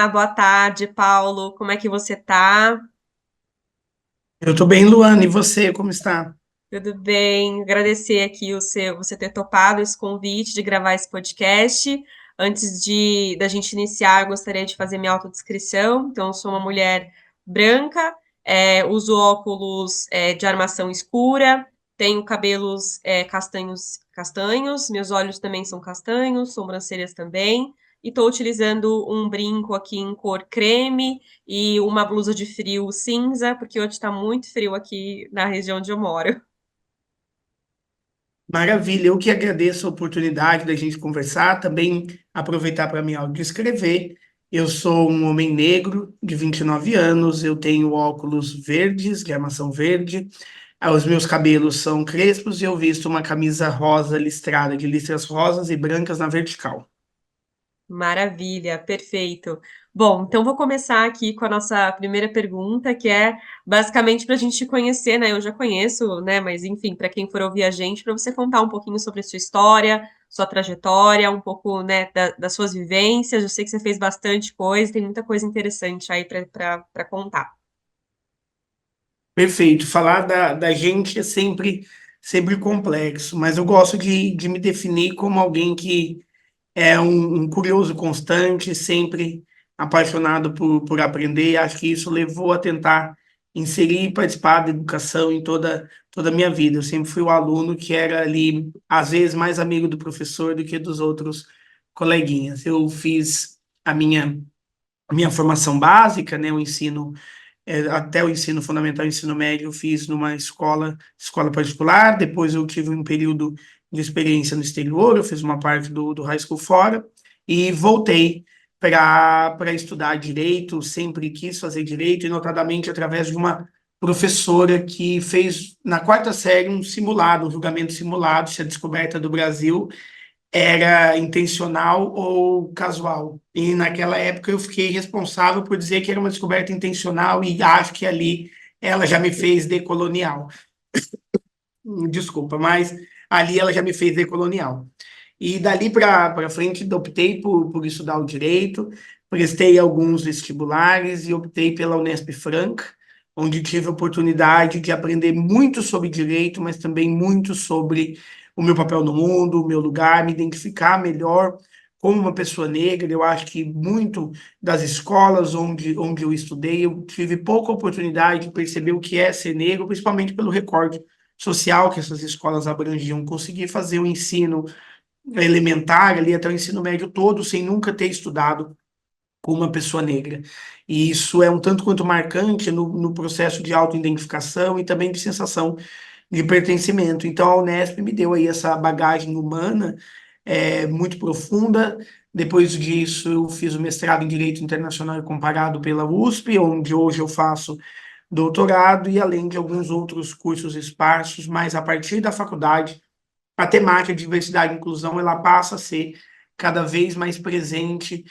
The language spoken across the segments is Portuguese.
Olá, boa tarde, Paulo. Como é que você tá? Eu tô bem, Luana, e você, como está? Tudo bem? Agradecer aqui você ter topado esse convite de gravar esse podcast. Antes da gente iniciar, eu gostaria de fazer minha autodescrição. Então, eu sou uma mulher branca, uso óculos de armação escura, tenho cabelos castanhos, meus olhos também são castanhos, sobrancelhas também. E estou utilizando um brinco aqui em cor creme e uma blusa de frio cinza, porque hoje está muito frio aqui na região onde eu moro. Maravilha, eu que agradeço a oportunidade da gente conversar, também aproveitar para me audiodescrever. Eu sou um homem negro de 29 anos, eu tenho óculos verdes, de armação verde, os meus cabelos são crespos e eu visto uma camisa rosa listrada, de listras rosas e brancas na vertical. Maravilha, perfeito. Bom, então vou começar aqui com a nossa primeira pergunta, que é basicamente para a gente te conhecer, né? Eu já conheço, né? Mas enfim, para quem for ouvir a gente, para você contar um pouquinho sobre a sua história, sua trajetória, um pouco, né, das suas vivências. Eu sei que você fez bastante coisa, tem muita coisa interessante aí para contar. Perfeito, falar da gente é sempre complexo, mas eu gosto de me definir como alguém que é um curioso constante, sempre apaixonado por aprender. Acho que isso levou a tentar inserir e participar da educação em toda a minha vida. Eu sempre fui o aluno que era ali, às vezes, mais amigo do professor do que dos outros coleguinhas. Eu fiz a minha formação básica, né, o ensino até o ensino fundamental e ensino médio eu fiz numa escola particular, depois eu tive um período de experiência no exterior, eu fiz uma parte do high school fora, e voltei para estudar direito, sempre quis fazer direito, e notadamente através de uma professora que fez, na quarta série, um simulado, um julgamento simulado, se a descoberta do Brasil era intencional ou casual. E naquela época eu fiquei responsável por dizer que era uma descoberta intencional e acho que ali ela já me fez decolonial. Desculpa, mas ali ela já me fez decolonial. E dali para frente optei por estudar o direito, prestei alguns vestibulares e optei pela Unesp Franca, onde tive a oportunidade de aprender muito sobre direito, mas também muito sobre o meu papel no mundo, o meu lugar, me identificar melhor como uma pessoa negra. Eu acho que muito das escolas onde eu estudei, eu tive pouca oportunidade de perceber o que é ser negro, principalmente pelo recorte social que essas escolas abrangiam. Consegui fazer o ensino elementar ali até o ensino médio todo sem nunca ter estudado com uma pessoa negra. E isso é um tanto quanto marcante no processo de autoidentificação e também de sensação de pertencimento. Então, a Unesp me deu aí essa bagagem humana muito profunda. Depois disso, eu fiz o mestrado em Direito Internacional e Comparado pela USP, onde hoje eu faço doutorado, e além de alguns outros cursos esparsos, mas a partir da faculdade a temática de diversidade e inclusão ela passa a ser cada vez mais presente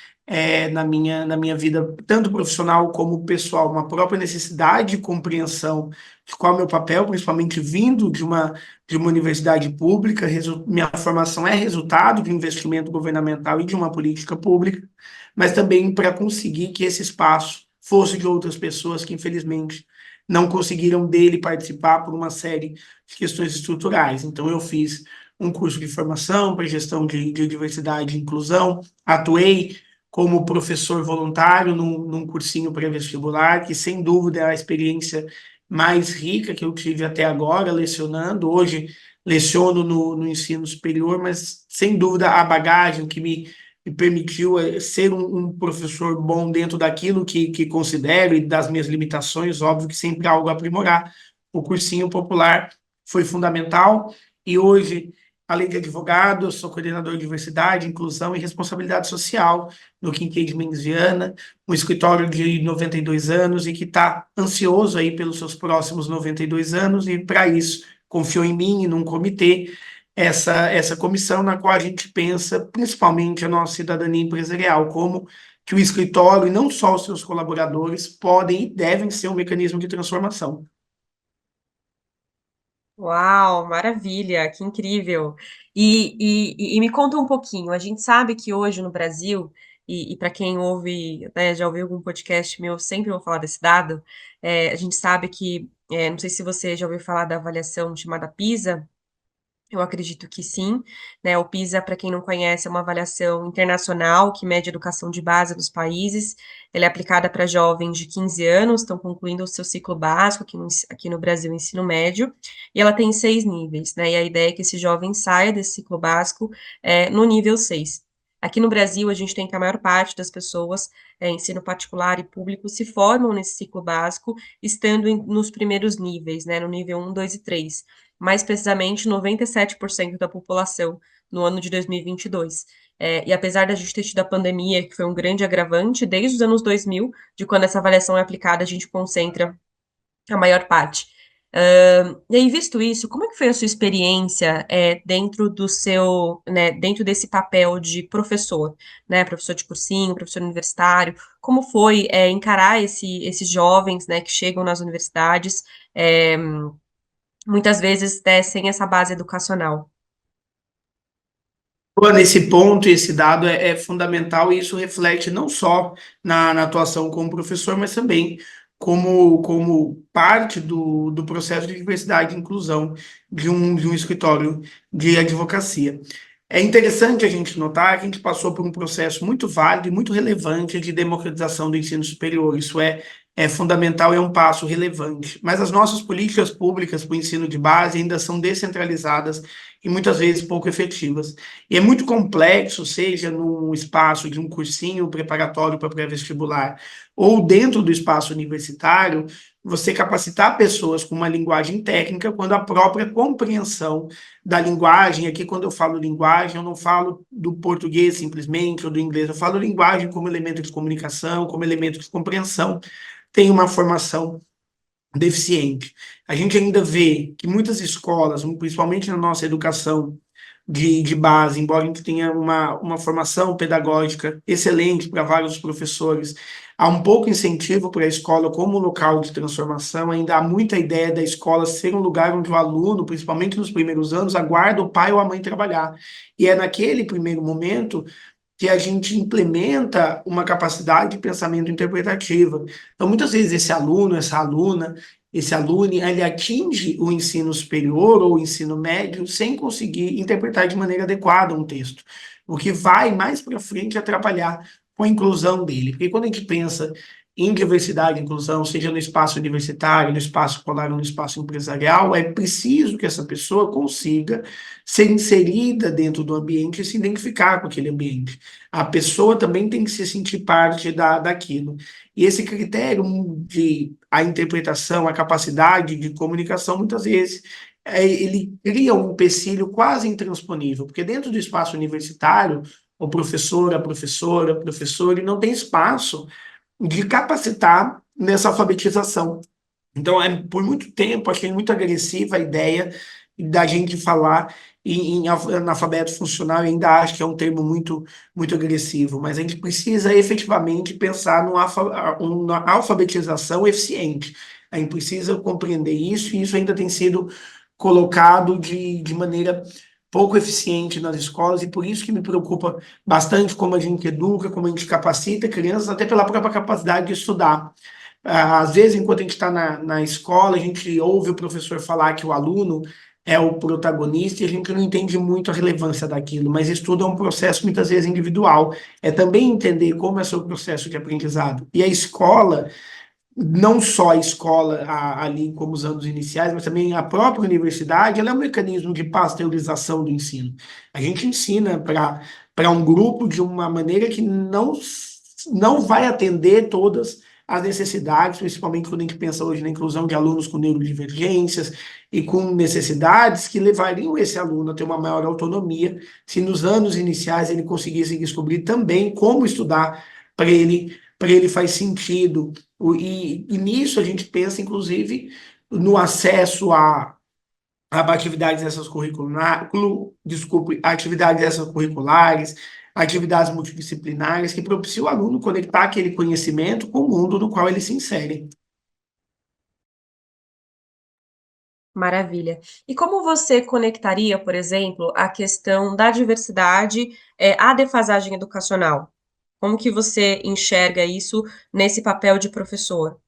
na minha vida, tanto profissional como pessoal, uma própria necessidade de compreensão de qual é o meu papel, principalmente vindo de uma universidade pública. Minha formação é resultado de um investimento governamental e de uma política pública, mas também para conseguir que esse espaço fosse de outras pessoas que, infelizmente, não conseguiram dele participar por uma série de questões estruturais. Então, eu fiz um curso de formação para gestão de diversidade e inclusão, atuei como professor voluntário num cursinho pré-vestibular, que sem dúvida é a experiência mais rica que eu tive até agora lecionando. Hoje leciono no ensino superior, mas sem dúvida a bagagem que me permitiu ser um professor bom dentro daquilo que considero e das minhas limitações, óbvio que sempre há algo a aprimorar. O cursinho popular foi fundamental e hoje, além de advogado, eu sou coordenador de diversidade, inclusão e responsabilidade social no Kincaid Mendes Viana, um escritório de 92 anos e que está ansioso aí pelos seus próximos 92 anos, e para isso confiou em mim e num comitê, essa comissão na qual a gente pensa principalmente a nossa cidadania empresarial, como que o escritório e não só os seus colaboradores podem e devem ser um mecanismo de transformação. Uau, maravilha, que incrível. E me conta um pouquinho. A gente sabe que hoje no Brasil e para quem ouve, né, já ouviu algum podcast meu, eu sempre vou falar desse dado, a gente sabe que, não sei se você já ouviu falar da avaliação chamada PISA, eu acredito que sim, né? O PISA, para quem não conhece, é uma avaliação internacional que mede a educação de base dos países. Ela é aplicada para jovens de 15 anos, estão concluindo o seu ciclo básico, aqui no Brasil, ensino médio, e ela tem 6 níveis, né? E a ideia é que esse jovem saia desse ciclo básico no nível 6. Aqui no Brasil, a gente tem que a maior parte das pessoas, ensino particular e público, se formam nesse ciclo básico, estando nos primeiros níveis, né? No nível 1, 2 e 3, mais precisamente 97% da população no ano de 2022. E apesar da gente ter tido a pandemia, que foi um grande agravante, desde os anos 2000, de quando essa avaliação é aplicada, a gente concentra a maior parte. E aí, visto isso, como é que foi a sua experiência dentro do seu, né, dentro desse papel de professor, né, professor de cursinho, professor universitário? Como foi encarar esses jovens, né, que chegam nas universidades, é, muitas vezes sem essa base educacional? Nesse ponto, esse dado é fundamental e isso reflete não só na atuação como professor, mas também como parte do processo de diversidade e inclusão de um escritório de advocacia. É interessante a gente notar que a gente passou por um processo muito válido e muito relevante de democratização do ensino superior. Isso é fundamental e é um passo relevante. Mas as nossas políticas públicas para o ensino de base ainda são descentralizadas e muitas vezes pouco efetivas. E é muito complexo, seja no espaço de um cursinho preparatório para pré-vestibular ou dentro do espaço universitário, você capacitar pessoas com uma linguagem técnica quando a própria compreensão da linguagem, aqui quando eu falo linguagem, eu não falo do português simplesmente ou do inglês, eu falo linguagem como elemento de comunicação, como elemento de compreensão, tem uma formação deficiente. A gente ainda vê que muitas escolas, principalmente na nossa educação de base, embora a gente tenha uma formação pedagógica excelente para vários professores, há um pouco incentivo para a escola como local de transformação, ainda há muita ideia da escola ser um lugar onde o aluno, principalmente nos primeiros anos, aguarda o pai ou a mãe trabalhar. E é naquele primeiro momento que a gente implementa uma capacidade de pensamento interpretativa. Então, muitas vezes, esse aluno, essa aluna, esse aluno, ele atinge o ensino superior ou o ensino médio sem conseguir interpretar de maneira adequada um texto, o que vai mais para frente atrapalhar com a inclusão dele. Porque quando a gente pensa em diversidade e inclusão, seja no espaço universitário, no espaço escolar ou no espaço empresarial, é preciso que essa pessoa consiga ser inserida dentro do ambiente e se identificar com aquele ambiente. A pessoa também tem que se sentir parte daquilo. E esse critério de a interpretação, a capacidade de comunicação, muitas vezes, ele cria um empecilho quase intransponível, porque dentro do espaço universitário, o professor, a professora, o professor, ele não tem espaço de capacitar nessa alfabetização. Então, por muito tempo, achei muito agressiva a ideia da gente falar em analfabeto funcional, e ainda acho que é um termo muito agressivo, mas a gente precisa efetivamente pensar numa alfabetização eficiente. A gente precisa compreender isso, e isso ainda tem sido colocado de maneira pouco eficiente nas escolas, e por isso que me preocupa bastante como a gente educa, como a gente capacita crianças, até pela própria capacidade de estudar. Às vezes, enquanto a gente está na escola, a gente ouve o professor falar que o aluno é o protagonista e a gente não entende muito a relevância daquilo, mas isso tudo é um processo muitas vezes individual. É também entender como é o seu processo de aprendizado. E a escola, não só a escola ali como os anos iniciais, mas também a própria universidade, ela é um mecanismo de pasteurização do ensino. A gente ensina para um grupo de uma maneira que não vai atender todas as necessidades, principalmente quando a gente pensa hoje na inclusão de alunos com neurodivergências e com necessidades que levariam esse aluno a ter uma maior autonomia, se nos anos iniciais ele conseguisse descobrir também como estudar para ele faz sentido. E nisso a gente pensa, inclusive, no acesso a atividades desculpe, atividades extracurriculares, atividades multidisciplinares, que propiciam o aluno conectar aquele conhecimento com o mundo no qual ele se insere. Maravilha. E como você conectaria, por exemplo, a questão da diversidade, à defasagem educacional? Como que você enxerga isso nesse papel de professor?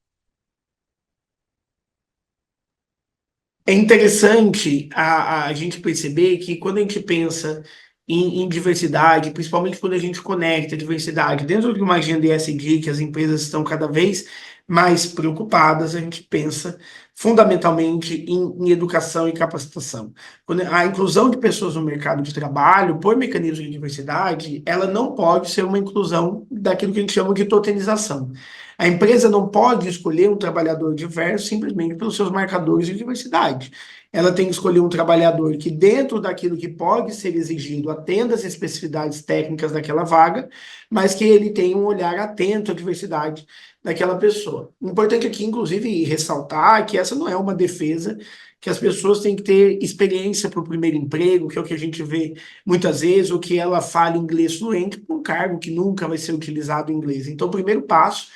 É interessante a gente perceber que quando a gente pensa em diversidade, principalmente quando a gente conecta a diversidade dentro de uma agenda ESG, que as empresas estão cada vez mais preocupadas, a gente pensa fundamentalmente em educação e capacitação. Quando a inclusão de pessoas no mercado de trabalho, por mecanismo de diversidade, ela não pode ser uma inclusão daquilo que a gente chama de totalização. A empresa não pode escolher um trabalhador diverso simplesmente pelos seus marcadores de diversidade. Ela tem que escolher um trabalhador que, dentro daquilo que pode ser exigido, atenda às especificidades técnicas daquela vaga, mas que ele tenha um olhar atento à diversidade daquela pessoa. Importante aqui, inclusive, ressaltar que essa não é uma defesa que as pessoas têm que ter experiência para o primeiro emprego, que é o que a gente vê muitas vezes, ou que ela fale inglês fluente para um cargo que nunca vai ser utilizado em inglês. Então, o primeiro passo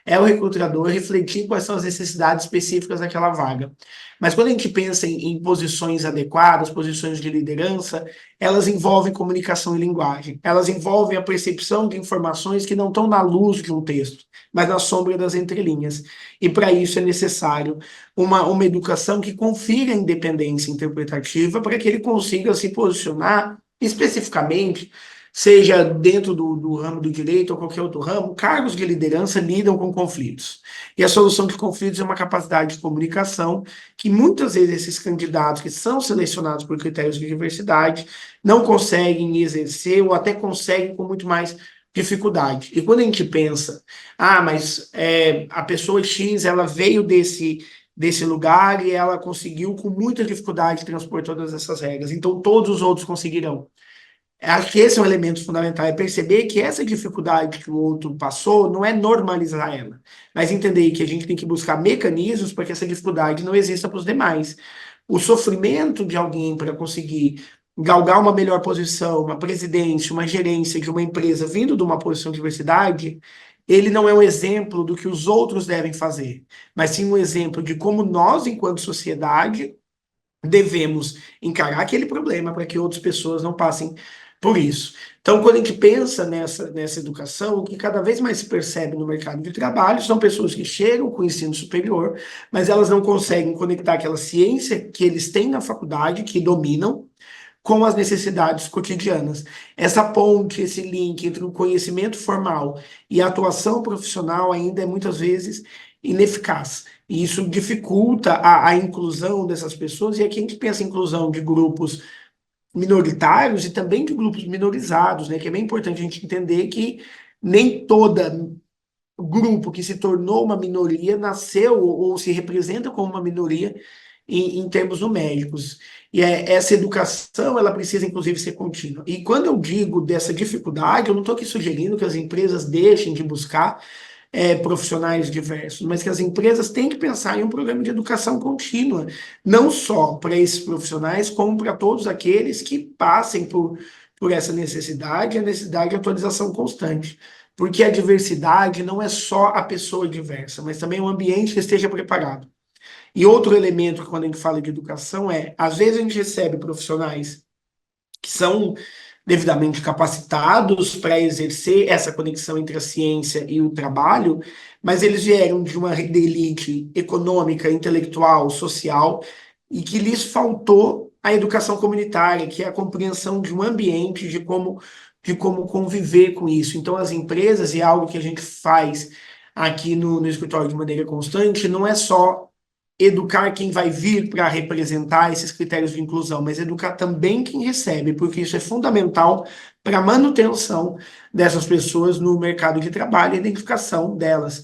é o recrutador refletir quais são as necessidades específicas daquela vaga. Mas quando a gente pensa em posições adequadas, posições de liderança, elas envolvem comunicação e linguagem. Elas envolvem a percepção de informações que não estão na luz de um texto, mas na sombra das entrelinhas. E para isso é necessário uma educação que confira a independência interpretativa para que ele consiga se posicionar especificamente, seja dentro do ramo do direito ou qualquer outro ramo, cargos de liderança lidam com conflitos. E a solução de conflitos é uma capacidade de comunicação que muitas vezes esses candidatos que são selecionados por critérios de diversidade não conseguem exercer ou até conseguem com muito mais dificuldade. E quando a gente pensa, mas a pessoa X, ela veio desse lugar e ela conseguiu com muita dificuldade transpor todas essas regras, então todos os outros conseguirão. Acho que esse é um elemento fundamental, é perceber que essa dificuldade que o outro passou não é normalizar ela, mas entender que a gente tem que buscar mecanismos para que essa dificuldade não exista para os demais. O sofrimento de alguém para conseguir galgar uma melhor posição, uma presidência, uma gerência de uma empresa vindo de uma posição de diversidade, ele não é um exemplo do que os outros devem fazer, mas sim um exemplo de como nós, enquanto sociedade, devemos encarar aquele problema para que outras pessoas não passem por isso. Então, quando a gente pensa nessa educação, o que cada vez mais se percebe no mercado de trabalho são pessoas que chegam com o ensino superior, mas elas não conseguem conectar aquela ciência que eles têm na faculdade, que dominam, com as necessidades cotidianas. Essa ponte, esse link entre o conhecimento formal e a atuação profissional ainda é muitas vezes ineficaz. E isso dificulta a inclusão dessas pessoas, e aqui a gente pensa em inclusão de grupos minoritários e também de grupos minorizados, né? Que é bem importante a gente entender que nem toda grupo que se tornou uma minoria nasceu ou se representa como uma minoria em termos numéricos. E essa educação, ela precisa, inclusive, ser contínua. E quando eu digo dessa dificuldade, eu não estou aqui sugerindo que as empresas deixem de buscar profissionais diversos, mas que as empresas têm que pensar em um programa de educação contínua, não só para esses profissionais, como para todos aqueles que passem por essa necessidade, a necessidade de atualização constante. Porque a diversidade não é só a pessoa diversa, mas também o ambiente que esteja preparado. E outro elemento que quando a gente fala de educação às vezes a gente recebe profissionais que são devidamente capacitados para exercer essa conexão entre a ciência e o trabalho, mas eles vieram de uma elite econômica, intelectual, social, e que lhes faltou a educação comunitária, que é a compreensão de um ambiente, de como conviver com isso. Então, as empresas, e é algo que a gente faz aqui no escritório de maneira constante, não é só educar quem vai vir para representar esses critérios de inclusão, mas educar também quem recebe, porque isso é fundamental para a manutenção dessas pessoas no mercado de trabalho e a identificação delas.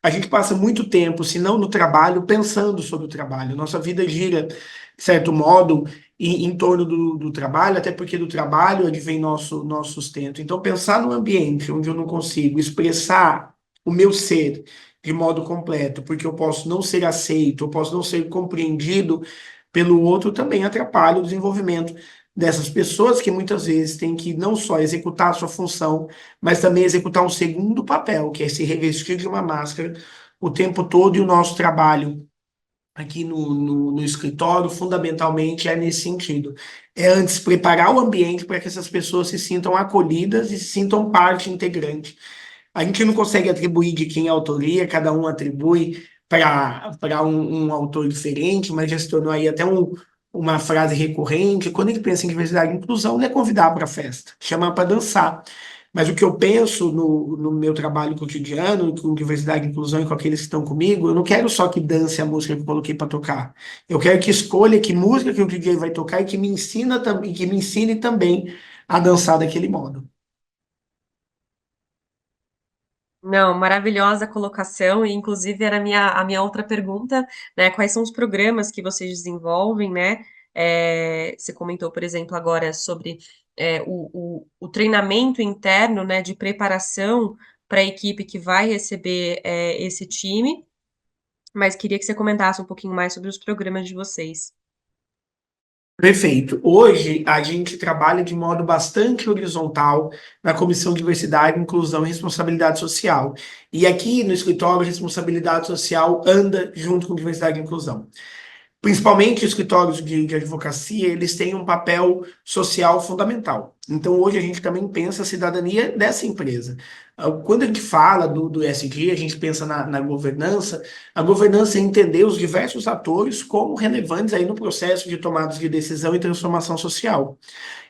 A gente passa muito tempo, se não no trabalho, pensando sobre o trabalho. Nossa vida gira, de certo modo, em torno do trabalho, até porque do trabalho advém nosso sustento. Então, pensar num ambiente onde eu não consigo expressar o meu ser de modo completo, porque eu posso não ser aceito, eu posso não ser compreendido pelo outro, também atrapalha o desenvolvimento dessas pessoas que muitas vezes têm que não só executar a sua função, mas também executar um segundo papel, que é se revestir de uma máscara o tempo todo, e o nosso trabalho aqui no escritório, fundamentalmente, é nesse sentido. É antes preparar o ambiente para que essas pessoas se sintam acolhidas e se sintam parte integrante. A gente não consegue atribuir de quem é a autoria, cada um atribui para um autor diferente, mas já se tornou aí até uma frase recorrente. Quando a gente pensa em diversidade e inclusão, não é convidar para a festa, chamar para dançar. Mas o que eu penso no meu trabalho cotidiano, com diversidade e inclusão e com aqueles que estão comigo, eu não quero só que dance a música que eu coloquei para tocar. Eu quero que escolha que música que o DJ vai tocar e que me ensina também, que me ensine também a dançar daquele modo. Não, maravilhosa colocação, e inclusive era a minha outra pergunta, né? Quais são os programas que vocês desenvolvem, né? Você comentou, por exemplo, agora sobre o treinamento interno, né, de preparação para a equipe que vai receber esse time, mas queria que você comentasse um pouquinho mais sobre os programas de vocês. Perfeito. Hoje a gente trabalha de modo bastante horizontal na Comissão de Diversidade, Inclusão e Responsabilidade Social. E aqui no escritório, a responsabilidade social anda junto com diversidade e inclusão. Principalmente os escritórios de advocacia, eles têm um papel social fundamental. Então, hoje a gente também pensa a cidadania dessa empresa. Quando a gente fala do ESG, a gente pensa na governança. A governança é entender os diversos atores como relevantes aí no processo de tomadas de decisão e transformação social.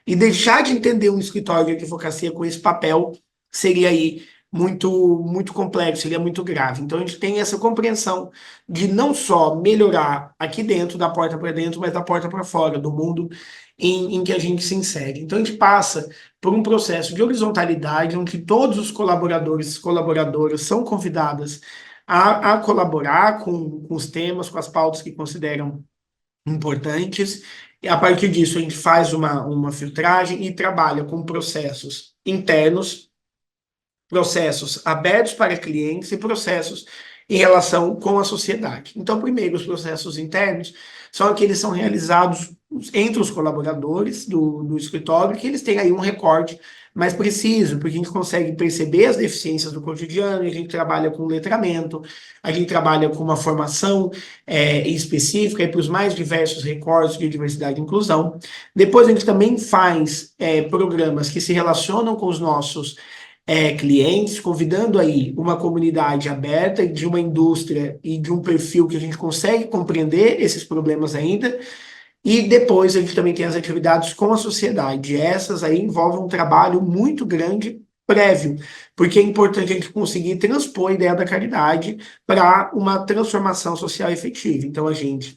E deixar de entender um escritório de advocacia com esse papel seria aí muito complexo, seria muito grave. Então a gente tem essa compreensão de não só melhorar aqui dentro, da porta para dentro, mas da porta para fora, do mundo em que a gente se insere. Então a gente passa por um processo de horizontalidade, onde todos os colaboradores e colaboradoras são convidadas a colaborar com os temas, com as pautas que consideram importantes. E a partir disso, a gente faz uma filtragem e trabalha com processos internos, processos abertos para clientes e processos em relação com a sociedade. Então, primeiro, os processos internos são aqueles que são realizados entre os colaboradores do escritório, que eles têm aí um recorte mais preciso, porque a gente consegue perceber as deficiências do cotidiano, a gente trabalha com letramento, a gente trabalha com uma formação específica para os mais diversos recortes de diversidade e inclusão. Depois a gente também faz programas que se relacionam com os nossos clientes, convidando aí uma comunidade aberta de uma indústria e de um perfil que a gente consegue compreender esses problemas ainda. E depois a gente também tem as atividades com a sociedade. Essas aí envolvem um trabalho muito grande prévio, porque é importante a gente conseguir transpor a ideia da caridade para uma transformação social efetiva. Então a gente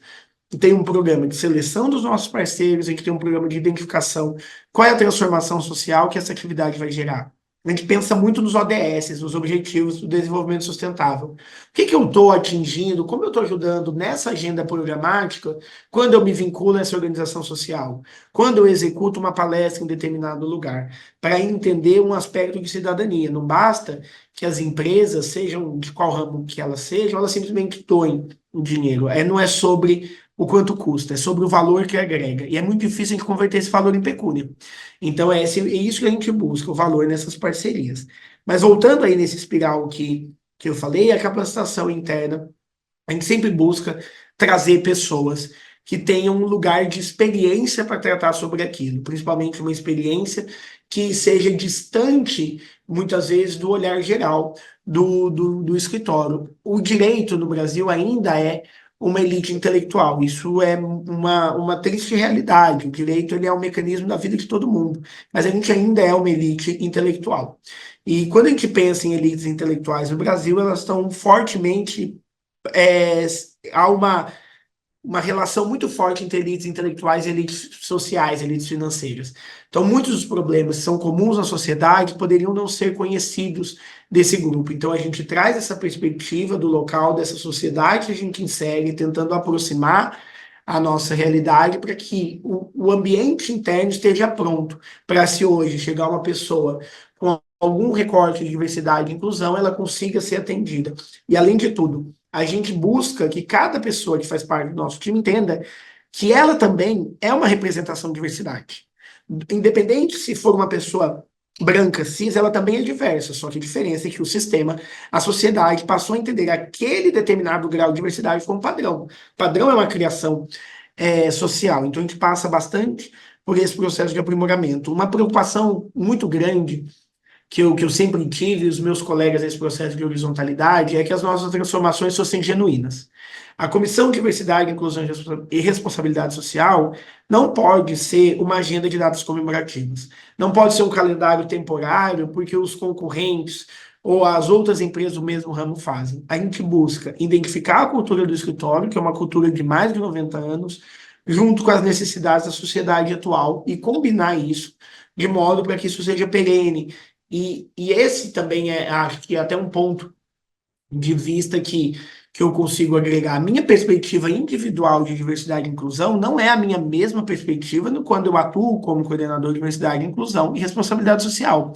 tem um programa de seleção dos nossos parceiros, a gente tem um programa de identificação, qual é a transformação social que essa atividade vai gerar. A gente pensa muito nos ODS, nos Objetivos do Desenvolvimento Sustentável. O que eu estou atingindo, como eu estou ajudando nessa agenda programática, quando eu me vinculo a essa organização social, quando eu executo uma palestra em determinado lugar, para entender um aspecto de cidadania. Não basta que as empresas, sejam de qual ramo que elas sejam, elas simplesmente doem o dinheiro. Não é sobre o quanto custa, é sobre o valor que agrega. E é muito difícil a gente converter esse valor em pecúnia. Então, é isso que a gente busca, o valor nessas parcerias. Mas voltando aí nesse espiral que eu falei, a capacitação interna, a gente sempre busca trazer pessoas que tenham um lugar de experiência para tratar sobre aquilo, principalmente uma experiência que seja distante, muitas vezes, do olhar geral do escritório. O direito no Brasil ainda é uma elite intelectual. Isso é uma triste realidade. O direito ele é um mecanismo da vida de todo mundo, mas a gente ainda é uma elite intelectual. E quando a gente pensa em elites intelectuais no Brasil, elas estão fortemente é, há uma relação muito forte entre elites intelectuais e elites sociais, elites financeiras. Então, muitos dos problemas que são comuns na sociedade poderiam não ser conhecidos desse grupo. Então, a gente traz essa perspectiva do local, dessa sociedade que a gente insere, tentando aproximar a nossa realidade para que o ambiente interno esteja pronto para, se hoje chegar uma pessoa com algum recorte de diversidade e inclusão, ela consiga ser atendida. E, além de tudo, a gente busca que cada pessoa que faz parte do nosso time entenda que ela também é uma representação de diversidade. Independente se for uma pessoa branca, cis, ela também é diversa, só que a diferença é que o sistema, a sociedade passou a entender aquele determinado grau de diversidade como padrão. Padrão é uma criação social, então a gente passa bastante por esse processo de aprimoramento. Uma preocupação muito grande que eu sempre tive, os meus colegas nesse processo de horizontalidade, é que as nossas transformações fossem genuínas. A Comissão de Diversidade, Inclusão e Responsabilidade Social não pode ser uma agenda de datas comemorativas. Não pode ser um calendário temporário, porque os concorrentes ou as outras empresas do mesmo ramo fazem. A gente busca identificar a cultura do escritório, que é uma cultura de mais de 90 anos, junto com as necessidades da sociedade atual, e combinar isso de modo para que isso seja perene, e esse também acho que é até um ponto de vista que eu consigo agregar. A minha perspectiva individual de diversidade e inclusão não é a minha mesma perspectiva quando eu atuo como coordenador de diversidade, inclusão e responsabilidade social.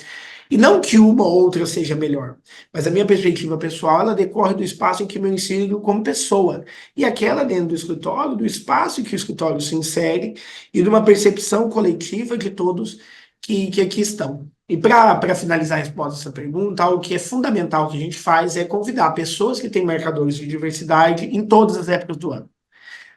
E não que uma ou outra seja melhor, mas a minha perspectiva pessoal, ela decorre do espaço em que me insiro como pessoa. E aquela dentro do escritório, do espaço em que o escritório se insere e de uma percepção coletiva de todos que aqui estão. E para finalizar a resposta a essa pergunta, algo que é fundamental que a gente faz é convidar pessoas que têm marcadores de diversidade em todas as épocas do ano.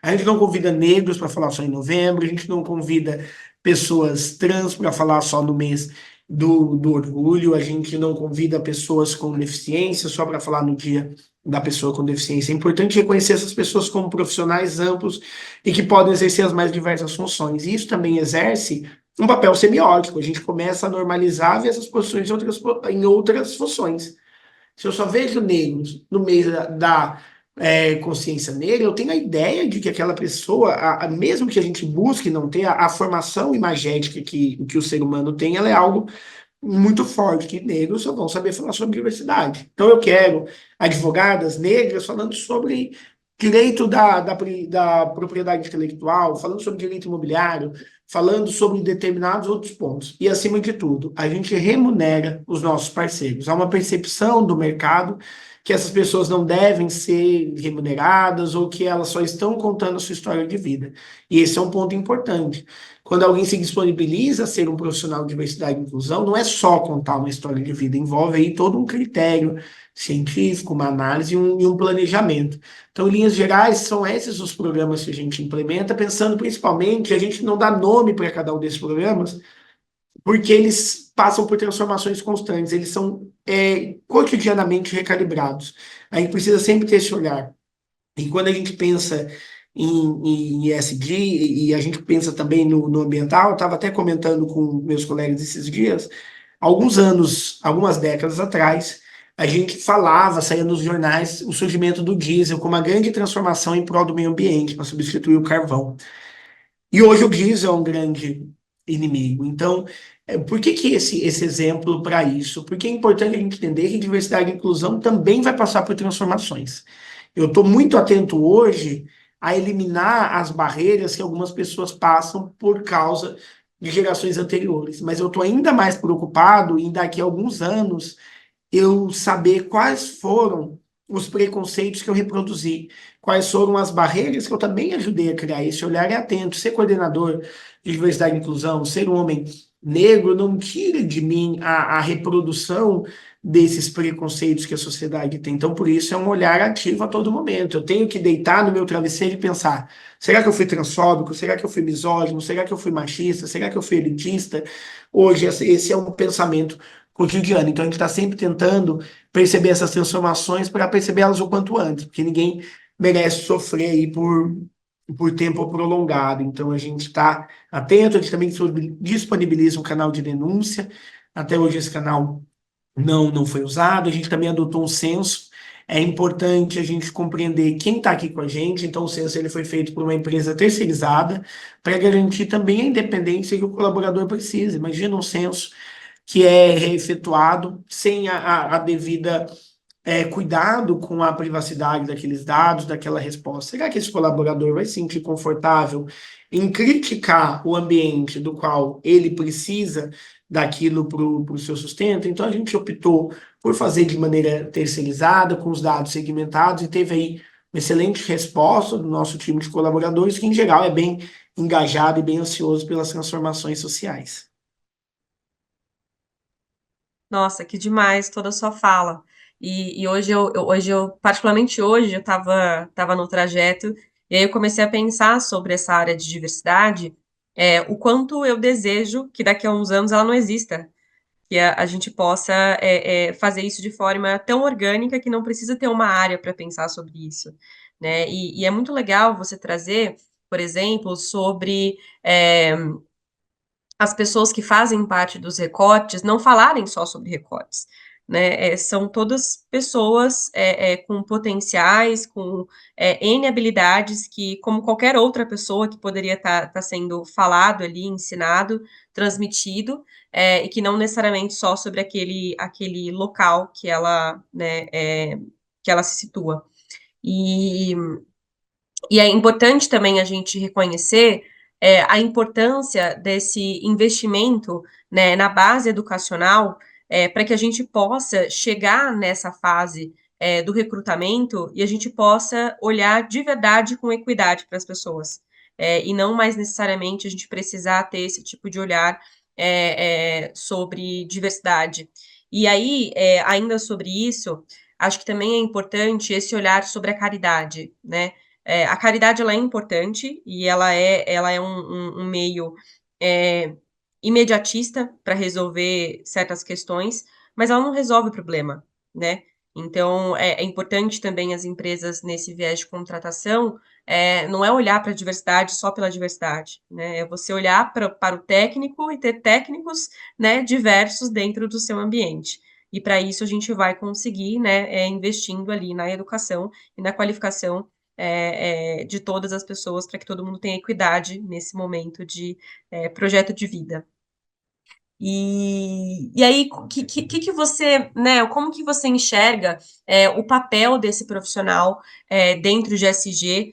A gente não convida negros para falar só em novembro, a gente não convida pessoas trans para falar só no mês do orgulho, a gente não convida pessoas com deficiência só para falar no dia da pessoa com deficiência. É importante reconhecer essas pessoas como profissionais amplos e que podem exercer as mais diversas funções. E isso também exerce um papel semiótico. A gente começa a normalizar ver essas posições em outras funções. Se eu só vejo negros no mês da consciência negra, eu tenho a ideia de que aquela pessoa, mesmo que a gente busque não ter a formação imagética que o ser humano tem, ela é algo muito forte, que negros só vão saber falar sobre diversidade. Então eu quero advogadas negras falando sobre direito da propriedade intelectual, falando sobre direito imobiliário, falando sobre determinados outros pontos. E, acima de tudo, a gente remunera os nossos parceiros. Há uma percepção do mercado que essas pessoas não devem ser remuneradas ou que elas só estão contando a sua história de vida. E esse é um ponto importante. Quando alguém se disponibiliza a ser um profissional de diversidade e inclusão, não é só contar uma história de vida, envolve aí todo um critério científico, uma análise e um planejamento. Então, em linhas gerais, são esses os programas que a gente implementa, pensando principalmente, a gente não dá nome para cada um desses programas, porque eles passam por transformações constantes, eles são cotidianamente recalibrados. A gente precisa sempre ter esse olhar. E quando a gente pensa em ESG e a gente pensa também no ambiental, eu estava até comentando com meus colegas esses dias, alguns anos, algumas décadas atrás, a gente falava, saía nos jornais, o surgimento do diesel como uma grande transformação em prol do meio ambiente, para substituir o carvão. E hoje o diesel é um grande inimigo. Então, por que esse exemplo para isso? Porque é importante a gente entender que diversidade e inclusão também vai passar por transformações. Eu estou muito atento hoje a eliminar as barreiras que algumas pessoas passam por causa de gerações anteriores, mas eu estou ainda mais preocupado em daqui a alguns anos eu saber quais foram os preconceitos que eu reproduzi, quais foram as barreiras que eu também ajudei a criar. Esse olhar é atento. Ser coordenador de diversidade e inclusão, ser um homem negro, não tira de mim a reprodução desses preconceitos que a sociedade tem. Então, por isso, é um olhar ativo a todo momento. Eu tenho que deitar no meu travesseiro e pensar: será que eu fui transfóbico? Será que eu fui misógino? Será que eu fui machista? Será que eu fui elitista? Hoje, esse é um pensamento cotidiano. Então, a gente está sempre tentando perceber essas transformações para percebê-las o quanto antes, porque ninguém merece sofrer aí por tempo prolongado. Então, a gente está atento, a gente também disponibiliza um canal de denúncia. Até hoje, esse canal não foi usado. A gente também adotou um censo. É importante a gente compreender quem está aqui com a gente. Então, o censo ele foi feito por uma empresa terceirizada para garantir também a independência que o colaborador precisa. Imagina um censo que é efetuado sem a devida cuidado com a privacidade daqueles dados, daquela resposta. Será que esse colaborador vai se sentir confortável em criticar o ambiente do qual ele precisa daquilo para o seu sustento? Então, a gente optou por fazer de maneira terceirizada, com os dados segmentados, e teve aí uma excelente resposta do nosso time de colaboradores, que, em geral, é bem engajado e bem ansioso pelas transformações sociais. Nossa, que demais toda a sua fala. E hoje particularmente hoje, eu tava no trajeto, e aí eu comecei a pensar sobre essa área de diversidade, o quanto eu desejo que daqui a uns anos ela não exista, que a gente possa fazer isso de forma tão orgânica que não precisa ter uma área para pensar sobre isso, né? E é muito legal você trazer, por exemplo, sobre as pessoas que fazem parte dos recortes não falarem só sobre recortes, né? São todas pessoas com potenciais, com N habilidades que, como qualquer outra pessoa que poderia estar sendo falado ali, ensinado, transmitido, e que não necessariamente só sobre aquele local que ela, né, que ela se situa. E e é importante também a gente reconhecer a importância desse investimento, né, na base educacional, para que a gente possa chegar nessa fase do recrutamento e a gente possa olhar de verdade com equidade para as pessoas. E não mais necessariamente a gente precisar ter esse tipo de olhar sobre diversidade. E aí, ainda sobre isso, acho que também é importante esse olhar sobre a caridade, né? A caridade ela é importante e ela é um meio é, imediatista para resolver certas questões, mas ela não resolve o problema, né? Então é importante também as empresas nesse viés de contratação não é olhar para a diversidade só pela diversidade, né? É você olhar para o técnico e ter técnicos, né, diversos dentro do seu ambiente. E para isso a gente vai conseguir, né, investindo ali na educação e na qualificação de todas as pessoas para que todo mundo tenha equidade nesse momento de projeto de vida. E aí, que você, né, como que você enxerga o papel desse profissional dentro de SG,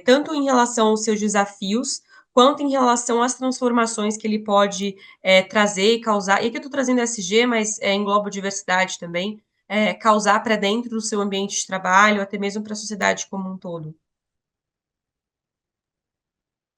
tanto em relação aos seus desafios, quanto em relação às transformações que ele pode trazer e causar, e aqui eu estou trazendo SG, mas engloba diversidade também, causar para dentro do seu ambiente de trabalho, até mesmo para a sociedade como um todo.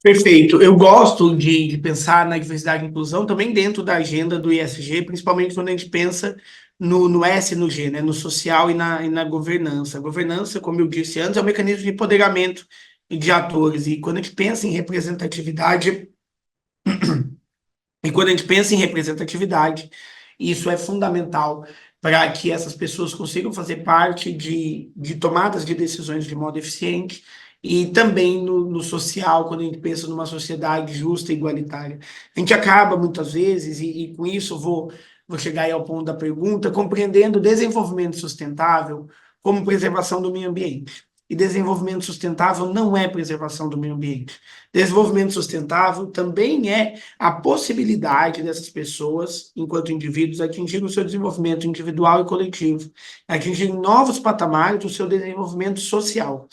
Perfeito. Eu gosto de pensar na diversidade e inclusão também dentro da agenda do ISG, principalmente quando a gente pensa no S e no G, né? No social e na governança. A governança, como eu disse antes, é um mecanismo de empoderamento de atores. E quando a gente pensa em representatividade, isso é fundamental para que essas pessoas consigam fazer parte de tomadas de decisões de modo eficiente e também no social, quando a gente pensa numa sociedade justa e igualitária. A gente acaba, muitas vezes, e com isso vou chegar aí ao ponto da pergunta, compreendendo o desenvolvimento sustentável como preservação do meio ambiente. E desenvolvimento sustentável não é preservação do meio ambiente. Desenvolvimento sustentável também é a possibilidade dessas pessoas, enquanto indivíduos, atingirem o seu desenvolvimento individual e coletivo, atingirem novos patamares do seu desenvolvimento social.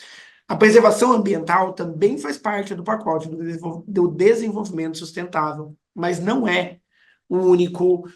A preservação ambiental também faz parte do pacote do desenvolvimento sustentável, mas não é o único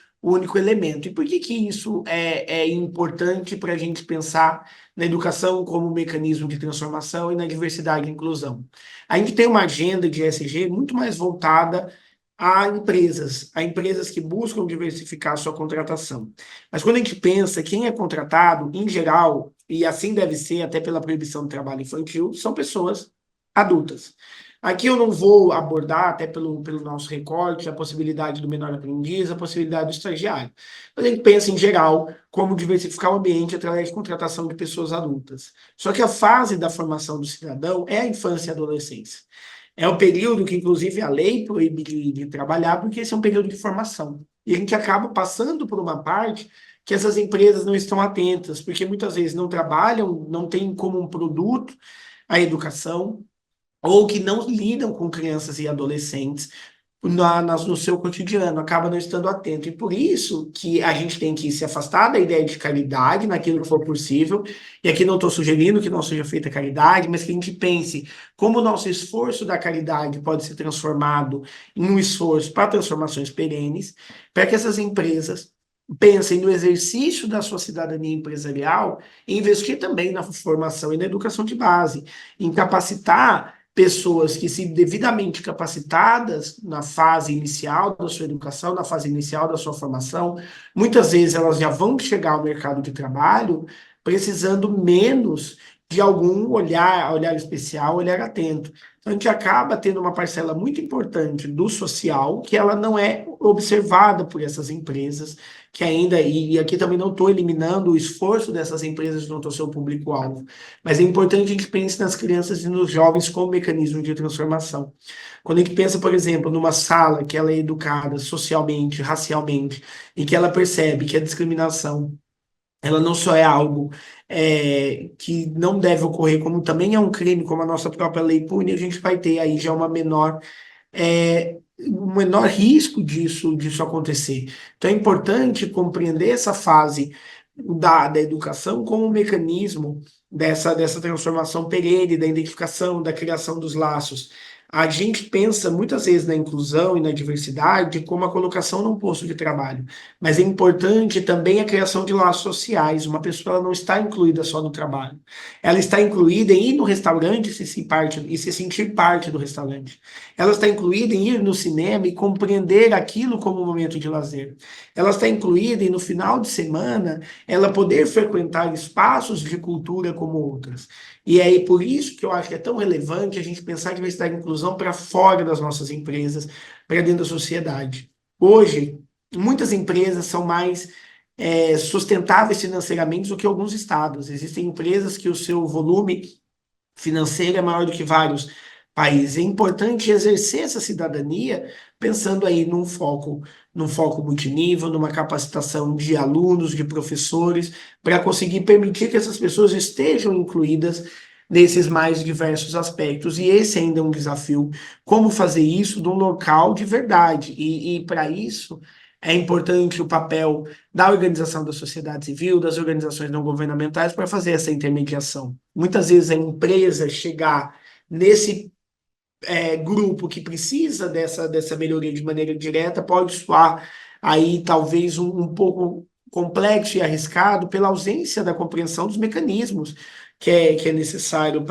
elemento. E por que isso é importante para a gente pensar na educação como mecanismo de transformação e na diversidade e inclusão? A gente tem uma agenda de ESG muito mais voltada a empresas que buscam diversificar a sua contratação. Mas quando a gente pensa quem é contratado, em geral, e assim deve ser até pela proibição do trabalho infantil, são pessoas adultas. Aqui eu não vou abordar, até pelo nosso recorte, a possibilidade do menor aprendiz, a possibilidade do estagiário. Mas a gente pensa, em geral, como diversificar o ambiente através de contratação de pessoas adultas. Só que a fase da formação do cidadão é a infância e a adolescência. É o período que, inclusive, a lei proíbe de trabalhar, porque esse é um período de formação. E a gente acaba passando por uma parte que essas empresas não estão atentas, porque muitas vezes não trabalham, não têm como um produto a educação, ou que não lidam com crianças e adolescentes no seu cotidiano, acaba não estando atento. E por isso que a gente tem que se afastar da ideia de caridade naquilo que for possível. E aqui não estou sugerindo que não seja feita caridade, mas que a gente pense como o nosso esforço da caridade pode ser transformado em um esforço para transformações perenes, para que essas empresas pensem no exercício da sua cidadania empresarial e investir também na formação e na educação de base, em capacitar pessoas que, se devidamente capacitadas na fase inicial da sua educação, na fase inicial da sua formação, muitas vezes elas já vão chegar ao mercado de trabalho precisando menos de algum olhar especial, olhar atento. Então, a gente acaba tendo uma parcela muito importante do social que ela não é observada por essas empresas, que ainda, e aqui também não estou eliminando o esforço dessas empresas junto ao seu público-alvo, mas é importante que a gente pense nas crianças e nos jovens como mecanismo de transformação. Quando a gente pensa, por exemplo, numa sala que ela é educada socialmente, racialmente, e que ela percebe que a discriminação ela não só é algo que não deve ocorrer, como também é um crime, como a nossa própria lei pune, a gente vai ter aí já um menor risco disso acontecer. Então é importante compreender essa fase da educação como um mecanismo dessa transformação perene, da identificação, da criação dos laços. A gente pensa muitas vezes na inclusão e na diversidade como a colocação num posto de trabalho, mas é importante também a criação de laços sociais. Uma pessoa ela não está incluída só no trabalho, ela está incluída em ir no restaurante e se sentir parte do restaurante. Ela está incluída em ir no cinema e compreender aquilo como um momento de lazer. Ela está incluída em, no final de semana, ela poder frequentar espaços de cultura como outras. E é por isso que eu acho que é tão relevante a gente pensar diversidade e inclusão para fora das nossas empresas, para dentro da sociedade. Hoje, muitas empresas são mais sustentáveis financeiramente do que alguns estados. Existem empresas que o seu volume financeiro é maior do que vários países. É importante exercer essa cidadania pensando aí num foco multinível, numa capacitação de alunos, de professores, para conseguir permitir que essas pessoas estejam incluídas nesses mais diversos aspectos. E esse ainda é um desafio, como fazer isso num local de verdade. E para isso é importante o papel da organização da sociedade civil, das organizações não governamentais, para fazer essa intermediação. Muitas vezes a empresa chegar nesse grupo que precisa dessa melhoria de maneira direta pode soar aí talvez um pouco complexo e arriscado pela ausência da compreensão dos mecanismos que é necessário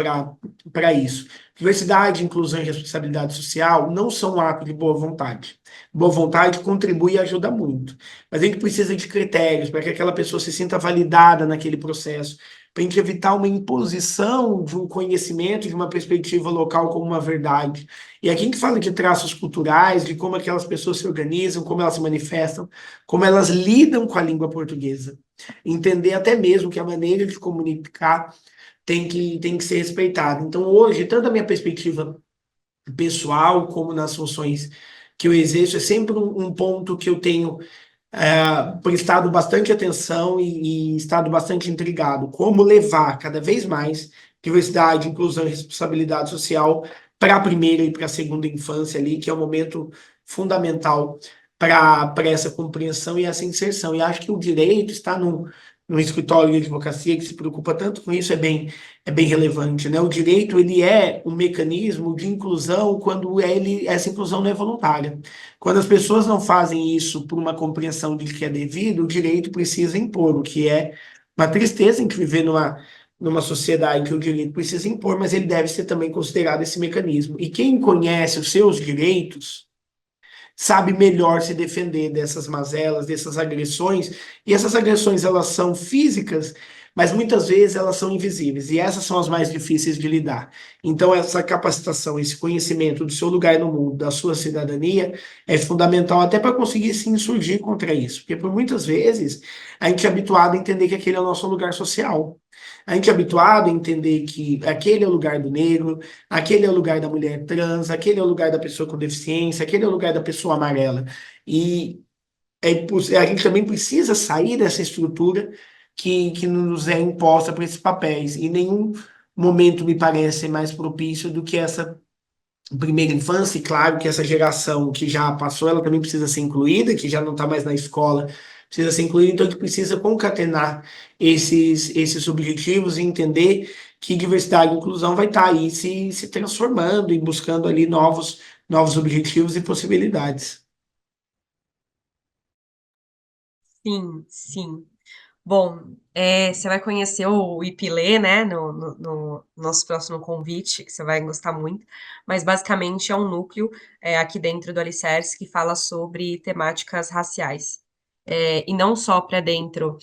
para isso. Diversidade, inclusão e responsabilidade social não são um ato de boa vontade. Boa vontade contribui e ajuda muito, mas a gente precisa de critérios para que aquela pessoa se sinta validada naquele processo, para a gente evitar uma imposição de um conhecimento, de uma perspectiva local como uma verdade. E aqui a gente fala de traços culturais, de como aquelas pessoas se organizam, como elas se manifestam, como elas lidam com a língua portuguesa. Entender até mesmo que a maneira de comunicar tem que ser respeitada. Então, hoje, tanto a minha perspectiva pessoal como nas funções que eu exerço, é sempre um ponto que eu tenho prestado bastante atenção e estado bastante intrigado. Como levar cada vez mais diversidade, inclusão e responsabilidade social para a primeira e para a segunda infância ali, que é um momento fundamental para essa compreensão e essa inserção. E acho que o direito está no escritório de advocacia que se preocupa tanto com isso é bem relevante, né? O direito ele é um mecanismo de inclusão quando essa inclusão não é voluntária. Quando as pessoas não fazem isso por uma compreensão de que é devido, o direito precisa impor, o que é uma tristeza em gente viver numa sociedade que o direito precisa impor, mas ele deve ser também considerado esse mecanismo. E quem conhece os seus direitos sabe melhor se defender dessas mazelas, dessas agressões, e essas agressões elas são físicas, mas muitas vezes elas são invisíveis, e essas são as mais difíceis de lidar. Então essa capacitação, esse conhecimento do seu lugar no mundo, da sua cidadania, é fundamental até para conseguir se insurgir contra isso, porque por muitas vezes a gente é habituado a entender que aquele é o nosso lugar social. A gente é habituado a entender que aquele é o lugar do negro, aquele é o lugar da mulher trans, aquele é o lugar da pessoa com deficiência, aquele é o lugar da pessoa amarela. E a gente também precisa sair dessa estrutura que nos é imposta por esses papéis. E nenhum momento me parece mais propício do que essa primeira infância, e claro que essa geração que já passou, ela também precisa ser incluída, que já não está mais na escola, precisa ser incluída, então a gente precisa concatenar esses objetivos e entender que diversidade e inclusão vai estar aí se transformando e buscando ali novos objetivos e possibilidades. Sim, sim. Bom, você vai conhecer o Ipilê, né, no nosso próximo convite, que você vai gostar muito, mas basicamente é um núcleo aqui dentro do Alicerce que fala sobre temáticas raciais. E não só para dentro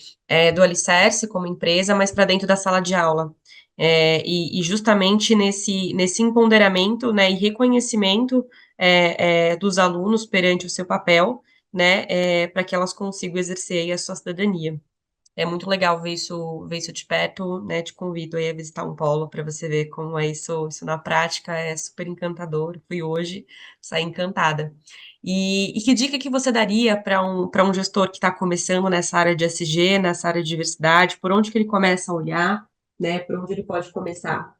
do Alicerce como empresa, mas para dentro da sala de aula. E justamente nesse empoderamento, né, e reconhecimento dos alunos perante o seu papel, né, para que elas consigam exercer aí a sua cidadania. É muito legal ver isso de perto, né? Te convido aí a visitar um polo para você ver como é isso na prática, é super encantador. Fui hoje, saí encantada. E que dica que você daria para um gestor que está começando nessa área de SG, nessa área de diversidade? Por onde que ele começa a olhar, né? Por onde ele pode começar?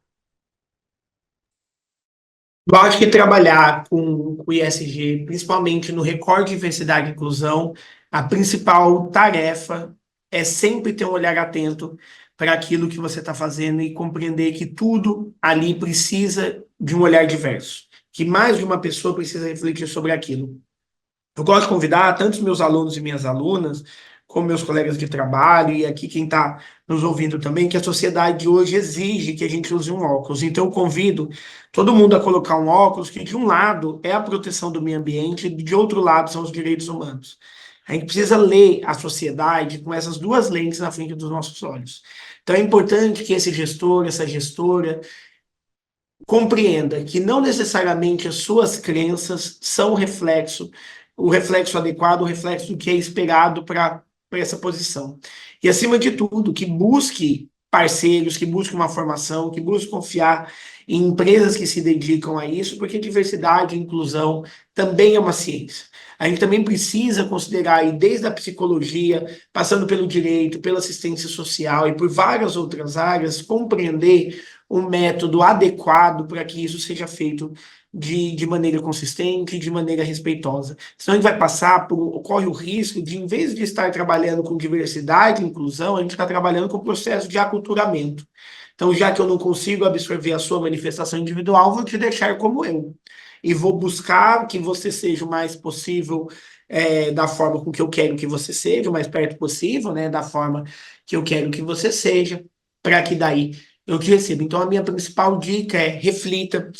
Eu acho que trabalhar com o ISG, principalmente no recorte de diversidade e inclusão, a principal tarefa é sempre ter um olhar atento para aquilo que você está fazendo e compreender que tudo ali precisa de um olhar diverso, que mais de uma pessoa precisa refletir sobre aquilo. Eu gosto de convidar tanto os meus alunos e minhas alunas, como meus colegas de trabalho, e aqui quem está nos ouvindo também, que a sociedade hoje exige que a gente use um óculos. Então, eu convido todo mundo a colocar um óculos que, de um lado, é a proteção do meio ambiente, e de outro lado, são os direitos humanos. A gente precisa ler a sociedade com essas duas lentes na frente dos nossos olhos. Então, é importante que esse gestor, essa gestora, compreenda que não necessariamente as suas crenças são o reflexo adequado, o reflexo do que é esperado para essa posição. E, acima de tudo, que busque parceiros, que busque uma formação, que busque confiar em empresas que se dedicam a isso, porque diversidade e inclusão também é uma ciência. A gente também precisa considerar aí, desde a psicologia, passando pelo direito, pela assistência social e por várias outras áreas, compreender um método adequado para que isso seja feito de maneira consistente, de maneira respeitosa. Senão a gente vai passar ocorre o risco de, em vez de estar trabalhando com diversidade e inclusão, a gente está trabalhando com o processo de aculturamento. Então, já que eu não consigo absorver a sua manifestação individual, vou te deixar como eu. E vou buscar que você seja o mais possível da forma com que eu quero que você seja, o mais perto possível, né, da forma que eu quero que você seja, para que daí eu te recebo. Então, a minha principal dica é reflita,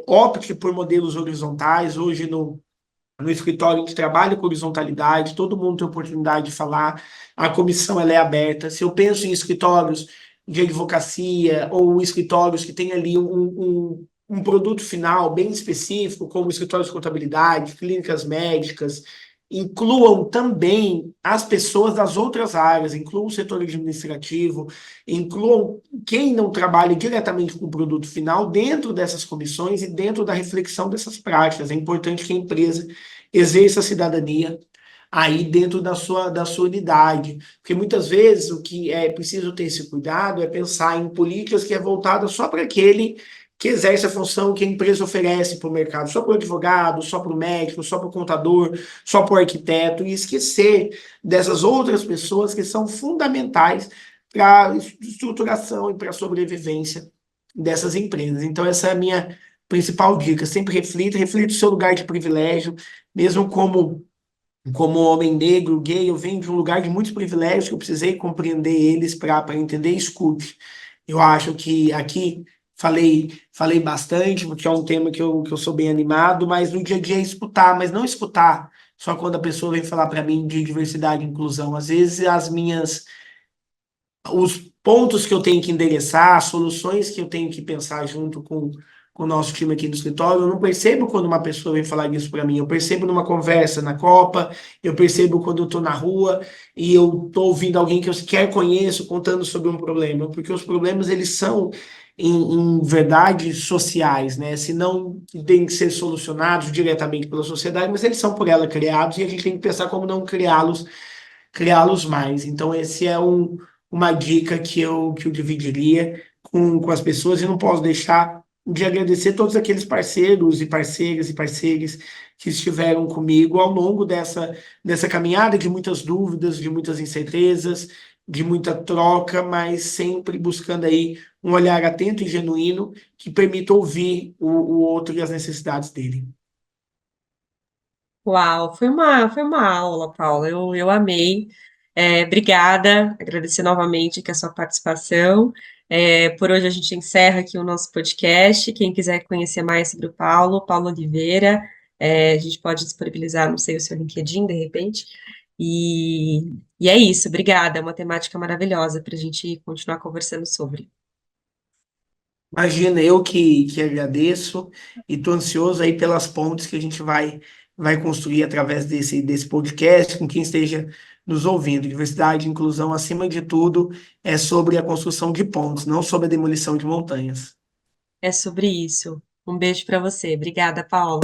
opte por modelos horizontais. Hoje, no escritório de trabalho com horizontalidade, todo mundo tem oportunidade de falar, a comissão ela é aberta. Se eu penso em escritórios de advocacia ou escritórios que têm ali um produto final bem específico, como escritórios de contabilidade, clínicas médicas, incluam também as pessoas das outras áreas, incluam o setor administrativo, incluam quem não trabalha diretamente com o produto final dentro dessas comissões e dentro da reflexão dessas práticas. É importante que a empresa exerça a cidadania aí dentro da sua unidade. Porque muitas vezes o que é preciso ter esse cuidado é pensar em políticas que é voltada só para aquele que exerce a função que a empresa oferece para o mercado, só para o advogado, só para o médico, só para o contador, só para o arquiteto, e esquecer dessas outras pessoas que são fundamentais para a estruturação e para a sobrevivência dessas empresas. Então, essa é a minha principal dica. Sempre reflita o seu lugar de privilégio, mesmo como homem negro, gay, eu venho de um lugar de muitos privilégios que eu precisei compreender eles para entender e escute. Eu acho que aqui falei bastante, porque é um tema que eu sou bem animado, mas no dia a dia é escutar, mas não escutar só quando a pessoa vem falar para mim de diversidade e inclusão. Às vezes os pontos que eu tenho que endereçar, as soluções que eu tenho que pensar junto com o nosso time aqui do escritório, eu não percebo quando uma pessoa vem falar isso para mim. Eu percebo numa conversa na Copa, eu percebo quando eu estou na rua e eu estou ouvindo alguém que eu sequer conheço contando sobre um problema, porque os problemas eles são em verdade sociais, né? Se não têm que ser solucionados diretamente pela sociedade, mas eles são por ela criados e a gente tem que pensar como não criá-los mais. Então, esse é uma dica que eu dividiria com as pessoas e não posso deixar de agradecer todos aqueles parceiros e parceiras e parceiros que estiveram comigo ao longo dessa caminhada de muitas dúvidas, de muitas incertezas, de muita troca, mas sempre buscando aí um olhar atento e genuíno que permita ouvir o outro e as necessidades dele. Uau, foi uma aula, Paula. Eu amei. Obrigada, agradecer novamente aqui a sua participação. Por hoje a gente encerra aqui o nosso podcast. Quem quiser conhecer mais sobre o Paulo, Paulo Oliveira, a gente pode disponibilizar, não sei, o seu LinkedIn, de repente. E é isso, obrigada, é uma temática maravilhosa para a gente continuar conversando sobre. Imagina, eu que agradeço e estou ansioso aí pelas pontes que a gente vai construir através desse podcast com quem esteja nos ouvindo. Diversidade e inclusão, acima de tudo, é sobre a construção de pontes, não sobre a demolição de montanhas. É sobre isso. Um beijo para você. Obrigada, Paulo.